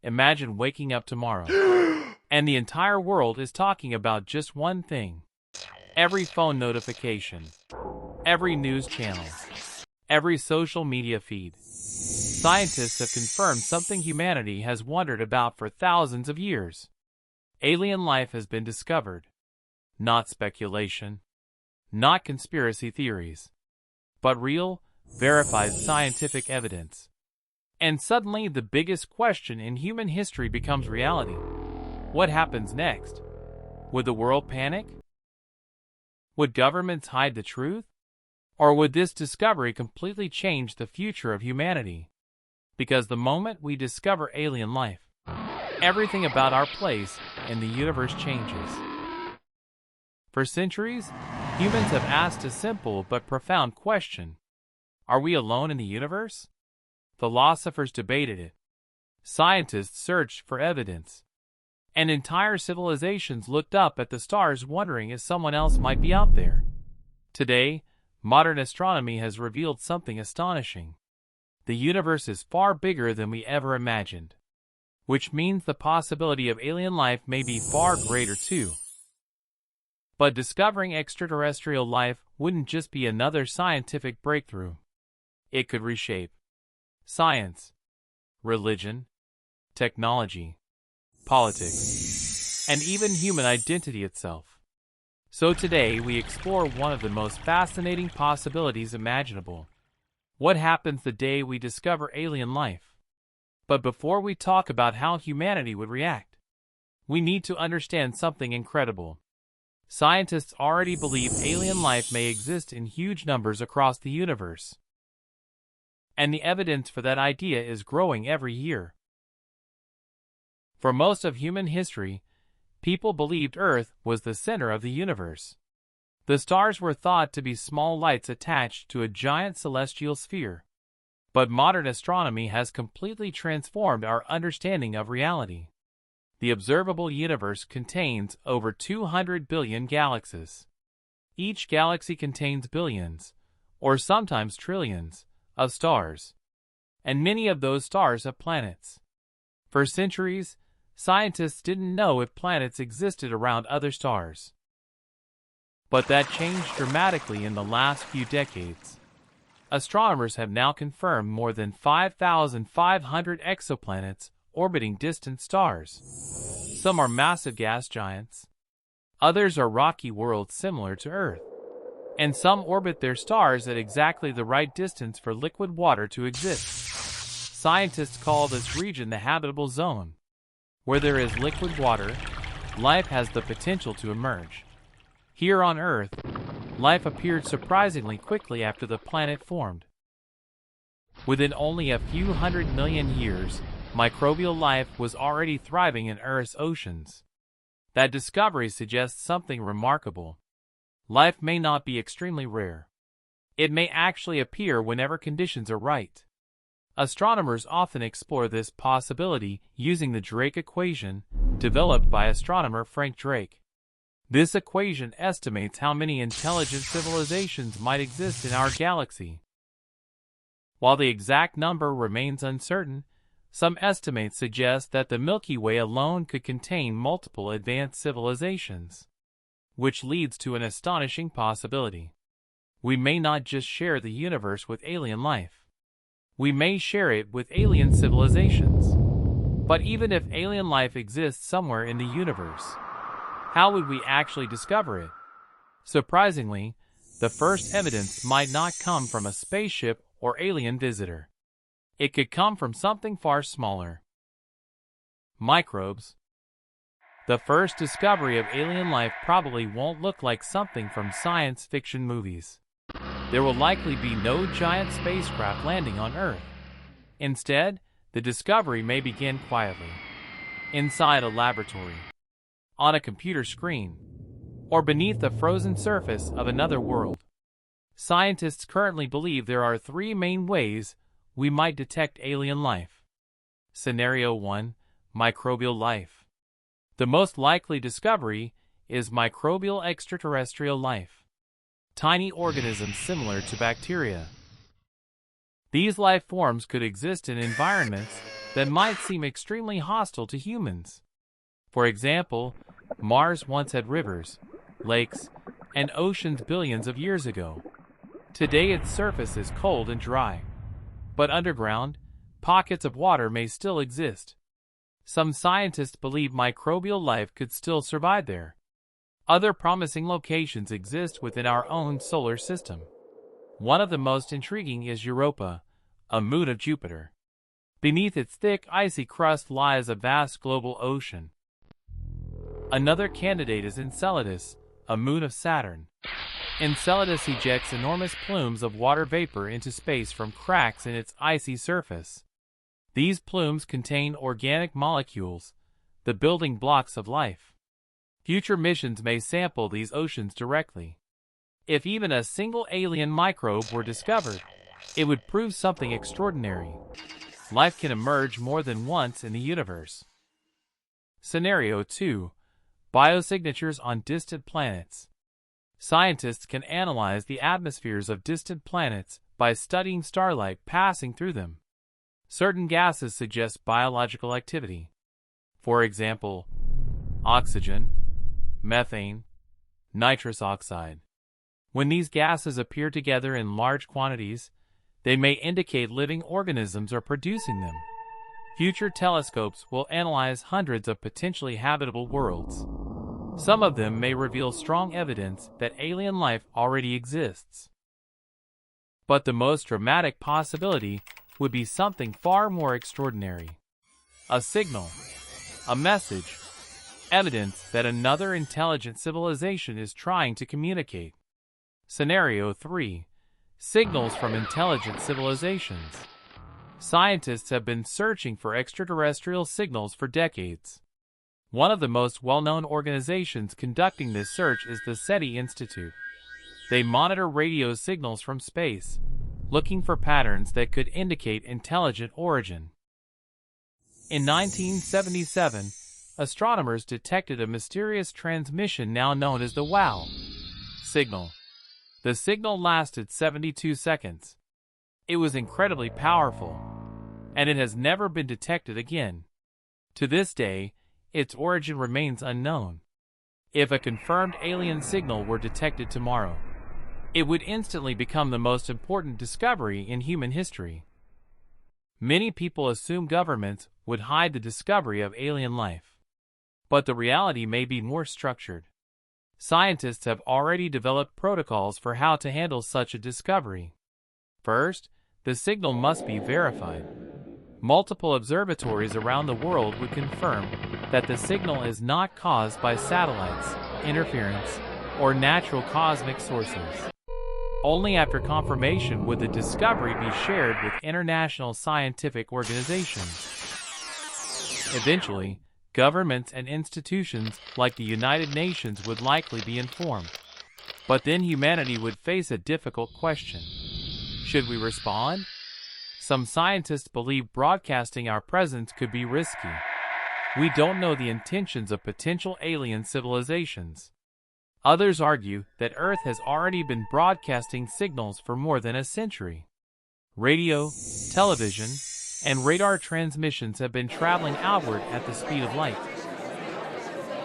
Imagine waking up tomorrow, and the entire world is talking about just one thing. Every phone notification, every news channel, every social media feed. Scientists have confirmed something humanity has wondered about for thousands of years. Alien life has been discovered. Not speculation, not conspiracy theories, but real, verified scientific evidence. And suddenly the biggest question in human history becomes reality. What happens next? Would the world panic? Would governments hide the truth? Or would this discovery completely change the future of humanity? Because the moment we discover alien life, everything about our place in the universe changes. For centuries, humans have asked a simple but profound question. Are we alone in the universe? Philosophers debated it. Scientists searched for evidence. And entire civilizations looked up at the stars wondering if someone else might be out there. Today, modern astronomy has revealed something astonishing. The universe is far bigger than we ever imagined, which means the possibility of alien life may be far greater too. But discovering extraterrestrial life wouldn't just be another scientific breakthrough. It could reshape science, religion, technology, politics, and even human identity itself. So today we explore one of the most fascinating possibilities imaginable. What happens the day we discover alien life? But before we talk about how humanity would react, we need to understand something incredible. Scientists already believe alien life may exist in huge numbers across the universe. And the evidence for that idea is growing every year. For most of human history, people believed Earth was the center of the universe. The stars were thought to be small lights attached to a giant celestial sphere. But modern astronomy has completely transformed our understanding of reality. The observable universe contains over 200 billion galaxies. Each galaxy contains billions, or sometimes trillions, of stars. And many of those stars have planets. For centuries, scientists didn't know if planets existed around other stars. But that changed dramatically in the last few decades. Astronomers have now confirmed more than 5,500 exoplanets orbiting distant stars. Some are massive gas giants. Others are rocky worlds similar to Earth. And some orbit their stars at exactly the right distance for liquid water to exist. Scientists call this region the habitable zone. Where there is liquid water, life has the potential to emerge. Here on Earth, life appeared surprisingly quickly after the planet formed. Within only a few 100 million years, microbial life was already thriving in Earth's oceans. That discovery suggests something remarkable. Life may not be extremely rare. It may actually appear whenever conditions are right. Astronomers often explore this possibility using the Drake equation, developed by astronomer Frank Drake. This equation estimates how many intelligent civilizations might exist in our galaxy. While the exact number remains uncertain, some estimates suggest that the Milky Way alone could contain multiple advanced civilizations, which leads to an astonishing possibility. We may not just share the universe with alien life. We may share it with alien civilizations. But even if alien life exists somewhere in the universe, how would we actually discover it? Surprisingly, the first evidence might not come from a spaceship or alien visitor. It could come from something far smaller. Microbes. The first discovery of alien life probably won't look like something from science fiction movies. There will likely be no giant spacecraft landing on Earth. Instead, the discovery may begin quietly, inside a laboratory, on a computer screen, or beneath the frozen surface of another world. Scientists currently believe there are three main ways we might detect alien life. Scenario 1: Microbial life. The most likely discovery is microbial extraterrestrial life. Tiny organisms similar to bacteria. These life forms could exist in environments that might seem extremely hostile to humans. For example, Mars once had rivers, lakes, and oceans billions of years ago. Today its surface is cold and dry. But underground, pockets of water may still exist. Some scientists believe microbial life could still survive there. Other promising locations exist within our own solar system. One of the most intriguing is Europa, a moon of Jupiter. Beneath its thick, icy crust lies a vast global ocean. Another candidate is Enceladus, a moon of Saturn. Enceladus ejects enormous plumes of water vapor into space from cracks in its icy surface. These plumes contain organic molecules, the building blocks of life. Future missions may sample these oceans directly. If even a single alien microbe were discovered, it would prove something extraordinary. Life can emerge more than once in the universe. Scenario 2. Biosignatures on distant planets. Scientists can analyze the atmospheres of distant planets by studying starlight passing through them. Certain gases suggest biological activity. For example, oxygen, methane, nitrous oxide. When these gases appear together in large quantities, they may indicate living organisms are producing them. Future telescopes will analyze hundreds of potentially habitable worlds. Some of them may reveal strong evidence that alien life already exists. But the most dramatic possibility would be something far more extraordinary. A signal, a message, evidence that another intelligent civilization is trying to communicate. Scenario 3. Signals from intelligent civilizations. Scientists have been searching for extraterrestrial signals for decades. One of the most well-known organizations conducting this search is the SETI Institute. They monitor radio signals from space, looking for patterns that could indicate intelligent origin. In 1977, astronomers detected a mysterious transmission now known as the WOW signal. The signal lasted 72 seconds. It was incredibly powerful, and it has never been detected again. To this day, its origin remains unknown. If a confirmed alien signal were detected tomorrow, it would instantly become the most important discovery in human history. Many people assume governments would hide the discovery of alien life. But the reality may be more structured. Scientists have already developed protocols for how to handle such a discovery. First, the signal must be verified. Multiple observatories around the world would confirm that the signal is not caused by satellites, interference, or natural cosmic sources. Only after confirmation would the discovery be shared with international scientific organizations. Eventually, governments and institutions like the United Nations would likely be informed. But then humanity would face a difficult question. Should we respond? Some scientists believe broadcasting our presence could be risky. We don't know the intentions of potential alien civilizations. Others argue that Earth has already been broadcasting signals for more than a century. Radio, television, and radar transmissions have been traveling outward at the speed of light,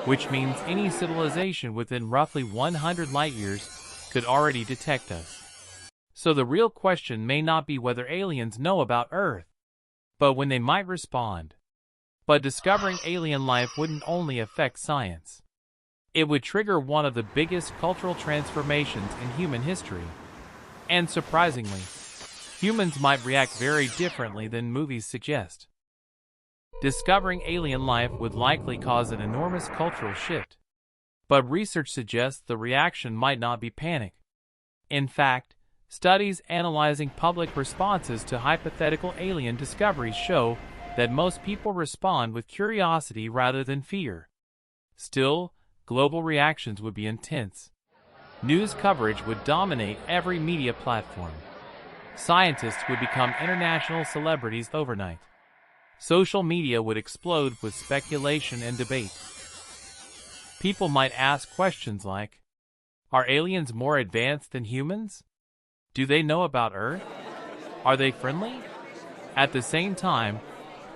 which means any civilization within roughly 100 light-years could already detect us. So the real question may not be whether aliens know about Earth, but when they might respond. But discovering alien life wouldn't only affect science. It would trigger one of the biggest cultural transformations in human history. And surprisingly, humans might react very differently than movies suggest. Discovering alien life would likely cause an enormous cultural shift. But research suggests the reaction might not be panic. In fact, studies analyzing public responses to hypothetical alien discoveries show that most people respond with curiosity rather than fear. Still, global reactions would be intense. News coverage would dominate every media platform. Scientists would become international celebrities overnight. Social media would explode with speculation and debate. People might ask questions like, are aliens more advanced than humans? Do they know about Earth? Are they friendly? At the same time,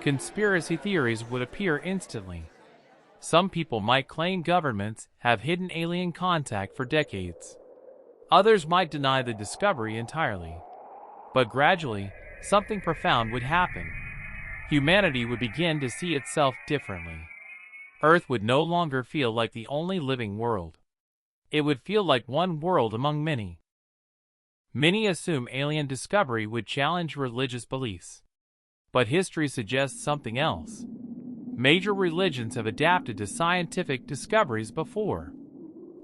conspiracy theories would appear instantly. Some people might claim governments have hidden alien contact for decades. Others might deny the discovery entirely. But gradually, something profound would happen. Humanity would begin to see itself differently. Earth would no longer feel like the only living world. It would feel like one world among many. Many assume alien discovery would challenge religious beliefs. But history suggests something else. Major religions have adapted to scientific discoveries before.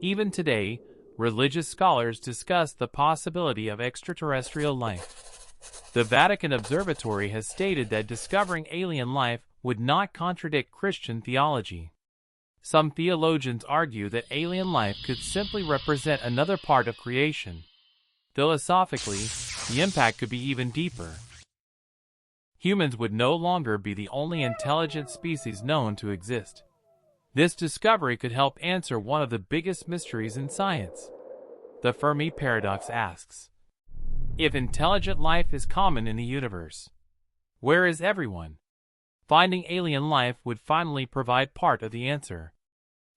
Even today, religious scholars discuss the possibility of extraterrestrial life. The Vatican Observatory has stated that discovering alien life would not contradict Christian theology. Some theologians argue that alien life could simply represent another part of creation. Philosophically, the impact could be even deeper. Humans would no longer be the only intelligent species known to exist. This discovery could help answer one of the biggest mysteries in science. The Fermi paradox asks, if intelligent life is common in the universe, where is everyone? Finding alien life would finally provide part of the answer.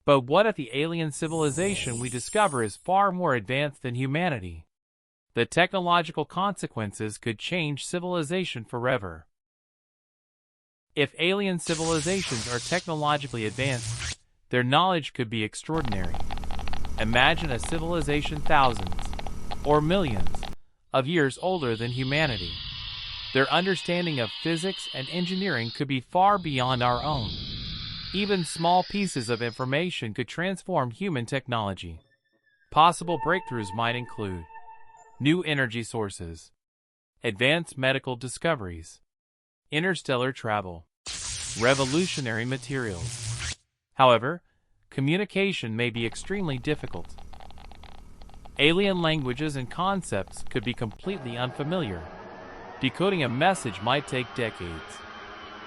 But what if the alien civilization we discover is far more advanced than humanity? The technological consequences could change civilization forever. If alien civilizations are technologically advanced, their knowledge could be extraordinary. Imagine a civilization thousands, or millions, of years older than humanity. Their understanding of physics and engineering could be far beyond our own. Even small pieces of information could transform human technology. Possible breakthroughs might include new energy sources, advanced medical discoveries, interstellar travel, revolutionary materials. However, communication may be extremely difficult. Alien languages and concepts could be completely unfamiliar. Decoding a message might take decades.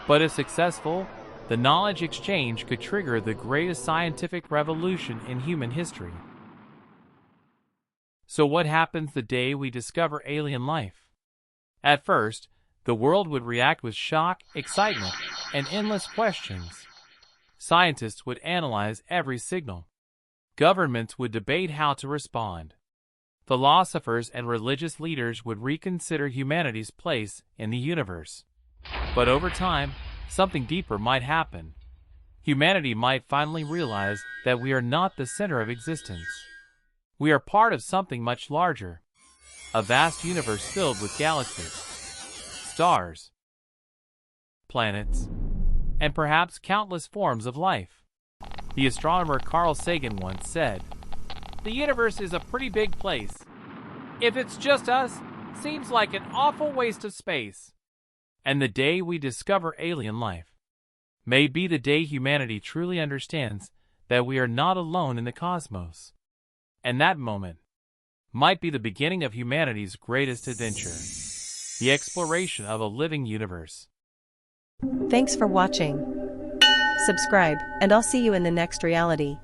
But if successful, the knowledge exchange could trigger the greatest scientific revolution in human history. So what happens the day we discover alien life? At first, the world would react with shock, excitement, and endless questions. Scientists would analyze every signal. Governments would debate how to respond. Philosophers and religious leaders would reconsider humanity's place in the universe. But over time, something deeper might happen. Humanity might finally realize that we are not the center of existence. We are part of something much larger, a vast universe filled with galaxies, stars, planets, and perhaps countless forms of life. The astronomer Carl Sagan once said, "The universe is a pretty big place. If it's just us, seems like an awful waste of space." And the day we discover alien life may be the day humanity truly understands that we are not alone in the cosmos. And that moment might be the beginning of humanity's greatest adventure, the exploration of a living universe. Thanks for watching. Subscribe, and I'll see you in the next reality.